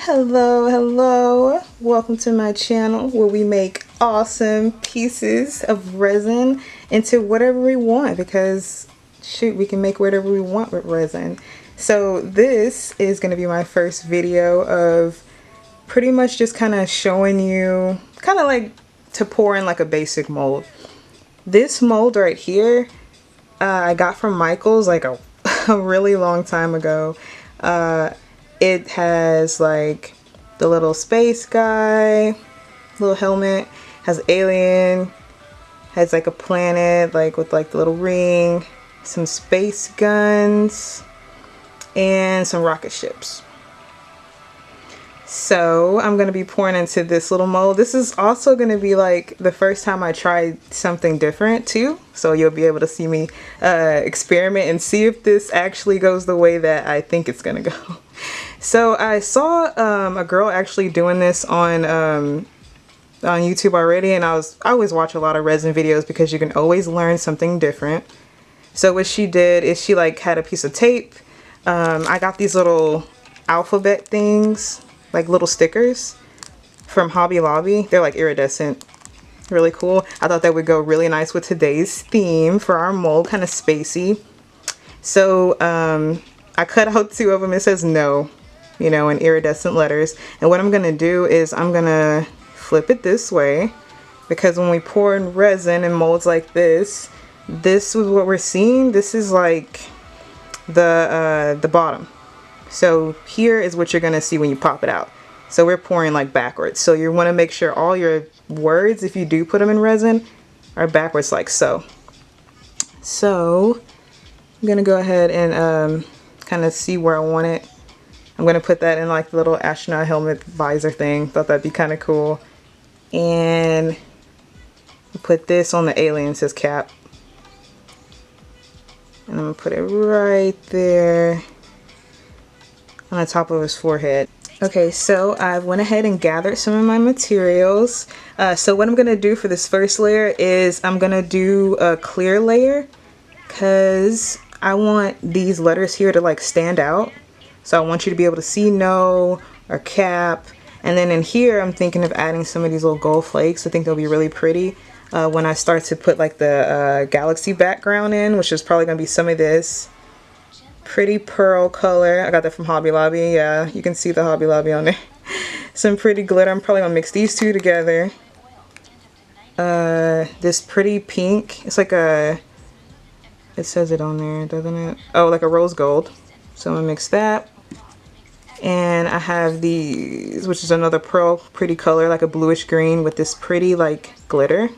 Hello, welcome to my channel where we make awesome pieces of resin into whatever we want, because shoot, we can make whatever we want with resin. So this is going to be my first video of pretty much just kind of showing you kind of like to pour in like a basic mold. This mold right here I got from Michael's like a really long time ago. It has like the little space guy, little helmet, has alien, has like a planet like with like the little ring, some space guns, and some rocket ships. So I'm going to be pouring into this little mold. This is also going to be like the first time I tried something different too. So you'll be able to see me experiment and see if this actually goes the way that I think it's going to go. So I saw a girl actually doing this on YouTube already, and I always watch a lot of resin videos because you can always learn something different. So what she did is she like had a piece of tape. I got these little alphabet things, like little stickers from Hobby Lobby. They're like iridescent, really cool. I thought that would go really nice with today's theme for our mold, kind of spacey. So I cut out two of them. It says no, you know, in iridescent letters. And what I'm gonna do is I'm gonna flip it this way, because when we pour in resin in molds like this is what we're seeing. This is like the bottom. So here is what you're gonna see when you pop it out. So we're pouring like backwards. So you want to make sure all your words, if you do put them in resin, are backwards like so. So I'm gonna go ahead and kind of see where I want it. I'm gonna put that in like the little astronaut helmet visor thing. Thought that'd be kind of cool. And put this on the alien's cap. And I'm gonna put it right there on the top of his forehead. Okay, so I went ahead and gathered some of my materials. So what I'm gonna do for this first layer is I'm gonna do a clear layer, because I want these letters here to like stand out. So I want you to be able to see no or cap. And then in here I'm thinking of adding some of these little gold flakes. I think they'll be really pretty when I start to put like the galaxy background in, which is probably gonna be some of this pretty pearl color. I got that from Hobby Lobby. Yeah, you can see the Hobby Lobby on there. Some pretty glitter. I'm probably gonna mix these two together. This pretty pink. It's like a, it says it on there, doesn't it? Oh, like a rose gold. So I'm gonna mix that. And I have these, which is another pearl pretty color, like a bluish green with this pretty like glitter.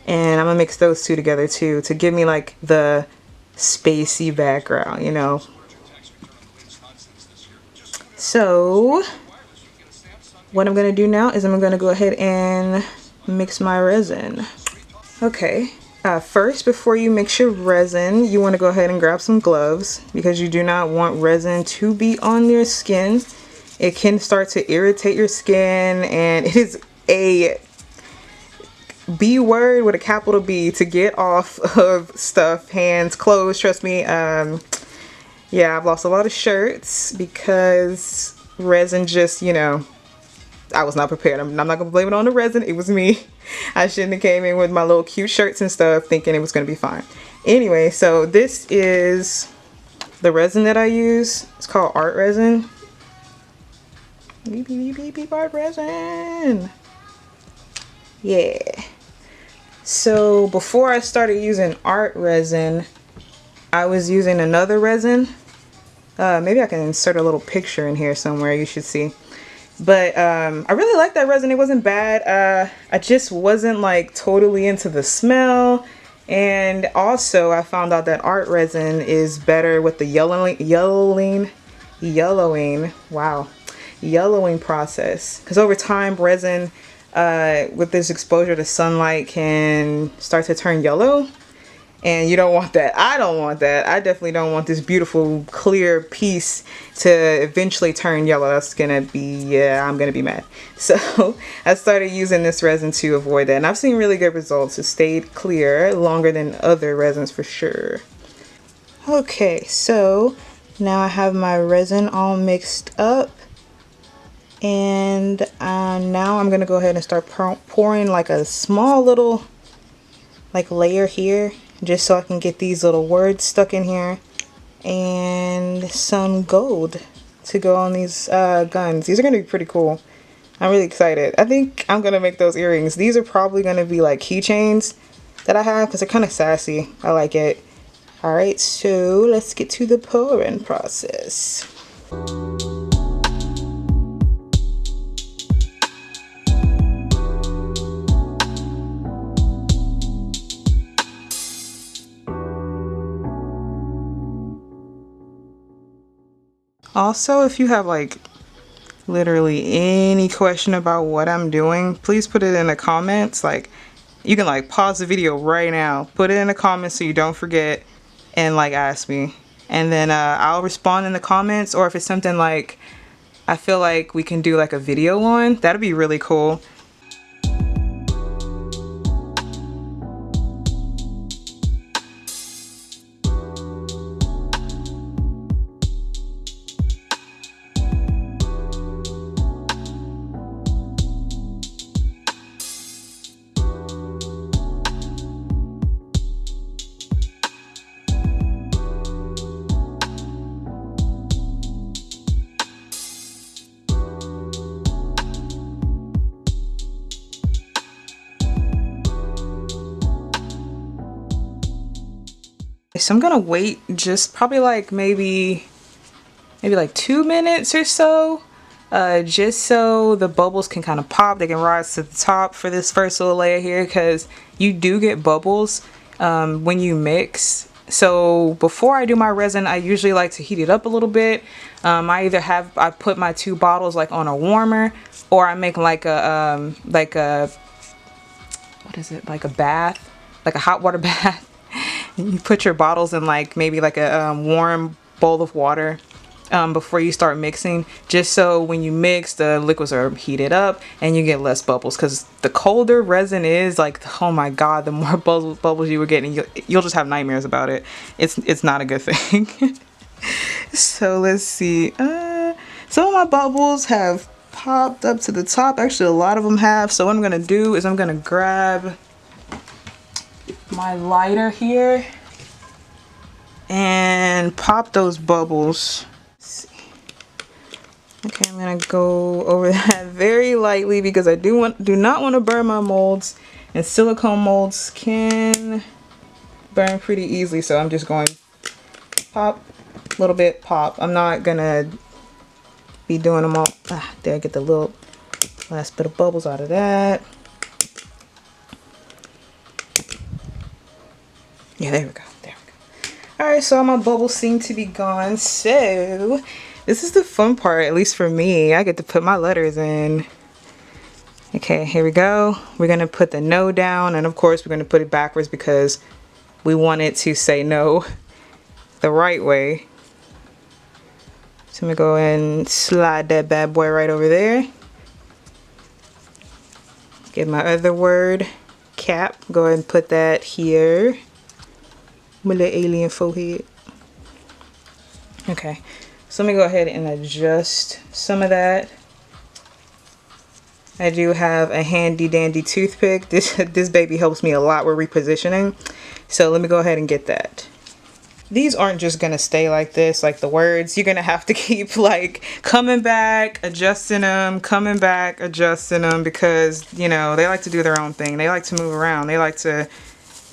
And I'm gonna mix those two together too to give me like the spacey background, you know. So what I'm gonna do now is I'm gonna go ahead and mix my resin. Okay, first, before you mix your resin, you want to go ahead and grab some gloves, because you do not want resin to be on your skin. It can start to irritate your skin, and it is a B word with a capital B to get off of stuff, hands, clothes. Trust me. Yeah, I've lost a lot of shirts because resin just, you know, I was not prepared. I'm not gonna blame it on the resin. It was me. I shouldn't have came in with my little cute shirts and stuff thinking it was gonna be fine. Anyway, so this is the resin that I use. It's called art resin. Art resin. Yeah. So before I started using art resin, I was using another resin. Maybe I can insert a little picture in here somewhere, you should see. But I really like that resin. It wasn't bad. I just wasn't like totally into the smell. And also I found out that art resin is better with the yellowing process. Because over time resin, with this exposure to sunlight, can start to turn yellow, and you don't want that. I don't want that. I definitely don't want this beautiful clear piece to eventually turn yellow. That's gonna be, yeah, I'm gonna be mad. So I started using this resin to avoid that, and I've seen really good results. It stayed clear longer than other resins for sure. Okay, so now I have my resin all mixed up. And now I'm gonna go ahead and start pouring like a small little like layer here, just so I can get these little words stuck in here, and some gold to go on these guns. These are gonna be pretty cool. I'm really excited. I think I'm gonna make those earrings. These are probably gonna be like keychains that I have because they're kind of sassy. I like it. All right, so let's get to the pouring process. Also, if you have like literally any question about what I'm doing, please put it in the comments. Like, you can like pause the video right now, put it in the comments so you don't forget, and like ask me, and then I'll respond in the comments. Or if it's something like I feel like we can do like a video on, that'd be really cool. So I'm gonna wait just probably like maybe like 2 minutes or so, just so the bubbles can kind of pop. They can rise to the top for this first little layer here, because you do get bubbles when you mix. So before I do my resin, I usually like to heat it up a little bit. I put my 2 bottles like on a warmer, or I make like a what is it, like a bath, like a hot water bath. You put your bottles in like maybe like a warm bowl of water before you start mixing, just so when you mix, the liquids are heated up and you get less bubbles. Because the colder resin is, like, oh my god, the more bubbles you were getting, you'll just have nightmares about it. It's not a good thing. So let's see, some of my bubbles have popped up to the top. Actually, a lot of them have. So what I'm gonna do is I'm gonna grab my lighter here and pop those bubbles. Let's see. Okay, I'm gonna go over that very lightly because I do not want to burn my molds, and silicone molds can burn pretty easily. So I'm just going pop, a little bit, pop. I'm not gonna be doing them all. There, I get the little last bit of bubbles out of that. Yeah, there we go. There we go. All right, so all my bubbles seem to be gone. So this is the fun part, at least for me. I get to put my letters in. Okay, here we go. We're gonna put the no down, and of course we're gonna put it backwards because we want it to say no the right way. So I'm gonna go and slide that bad boy right over there. Get my other word, cap. Go ahead and put that here. My little alien forehead. Okay, so let me go ahead and adjust some of that. I do have a handy dandy toothpick. This baby helps me a lot with repositioning. So let me go ahead and get that. These aren't just gonna stay like this, like the words. You're gonna have to keep like coming back, adjusting them, coming back, adjusting them, because, you know, they like to do their own thing. They like to move around. They like to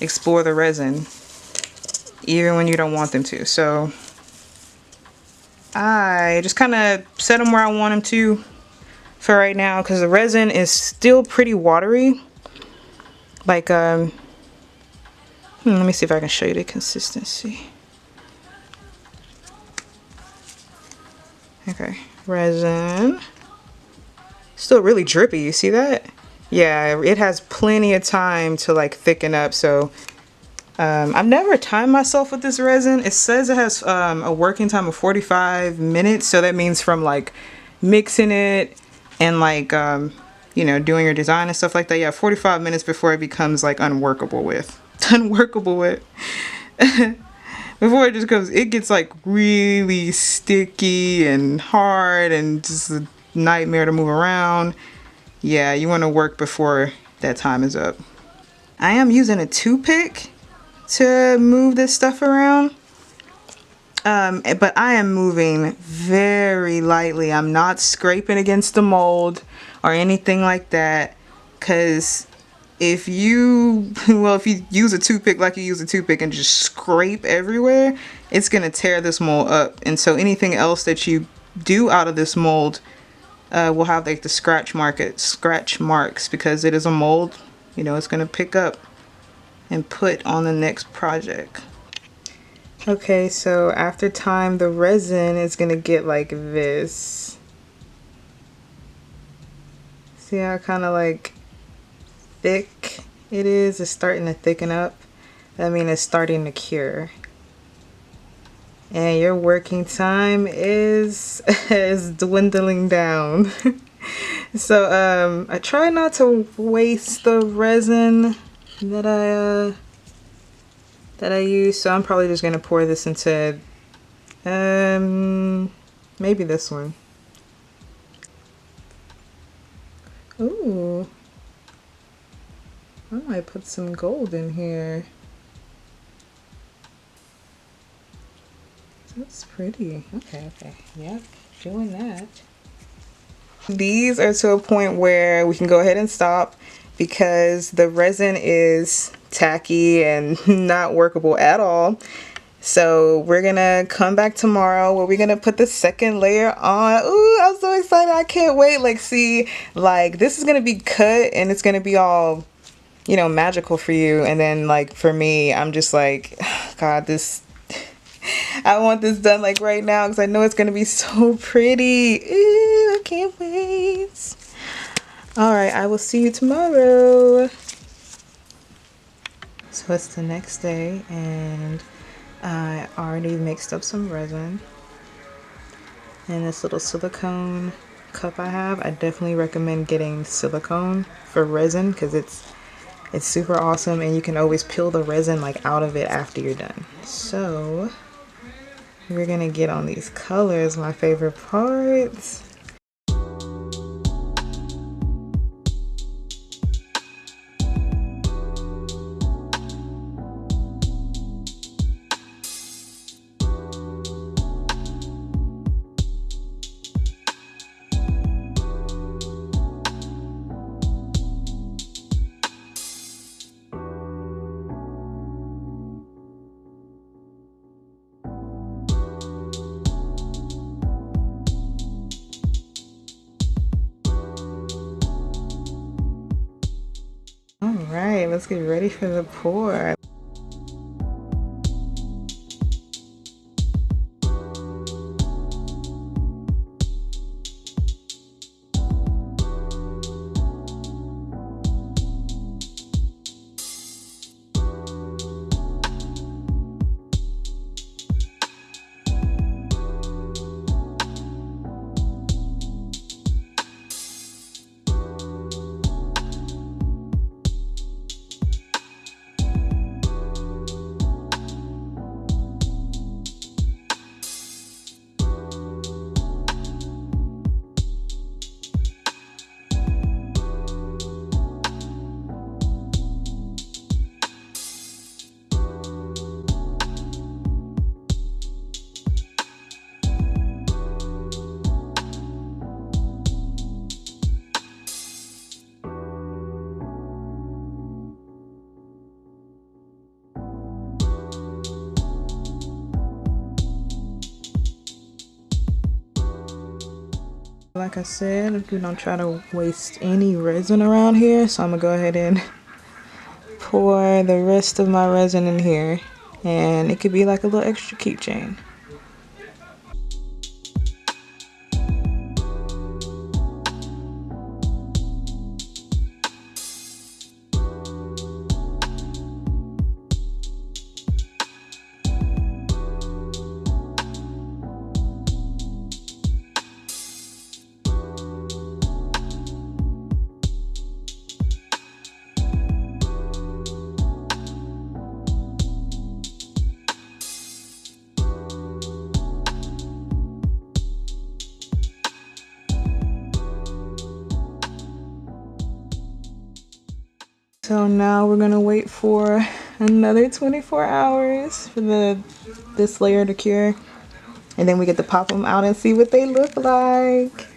explore the resin, even when you don't want them to. So I just kind of set them where I want them to for right now, because the resin is still pretty watery. Like, let me see if I can show you the consistency. Okay, resin. Still really drippy, you see that? Yeah, it has plenty of time to like thicken up. So I've never timed myself with this resin. It says it has a working time of 45 minutes. So that means from like mixing it and like, you know, doing your design and stuff like that. Yeah, 45 minutes before it becomes like unworkable with. Before it just goes, it gets like really sticky and hard and just nightmare to move around. Yeah, you want to work before that time is up. I am using a toothpick to move this stuff around. But I am moving very lightly. I'm not scraping against the mold or anything like that. Because if you use a toothpick like you use a toothpick and just scrape everywhere, it's going to tear this mold up. And so anything else that you do out of this mold will have like the scratch marks because it is a mold. You know, it's going to pick up and put on the next project. Okay, so after time, the resin is gonna get like this. See how kind of like thick it is? It's starting to thicken up. That means it's starting to cure. And your working time is dwindling down. So I try not to waste the resin that I use, so I'm probably just gonna pour this into maybe this one. Ooh, I might put some gold in here. That's pretty. Okay, yep, doing that. These are to a point where we can go ahead and stop because the resin is tacky and not workable at all. So we're gonna come back tomorrow where we're gonna put the second layer on. Ooh, I'm so excited. I can't wait. Like, see, like this is gonna be cut and it's gonna be all, you know, magical for you. And then like for me, I'm just like, God, this I want this done like right now because I know it's gonna be so pretty. Ooh, I can't wait. All right, I will see you tomorrow. So it's the next day and I already mixed up some resin. And this little silicone cup I have, I definitely recommend getting silicone for resin because it's super awesome and you can always peel the resin like out of it after you're done. So we're gonna get on these colors, my favorite parts. Alright, let's get ready for the pour. Like I said, we don't try to waste any resin around here, so I'm gonna go ahead and pour the rest of my resin in here, and it could be like a little extra keychain. So now we're gonna wait for another 24 hours for this layer to cure. And then we get to pop them out and see what they look like.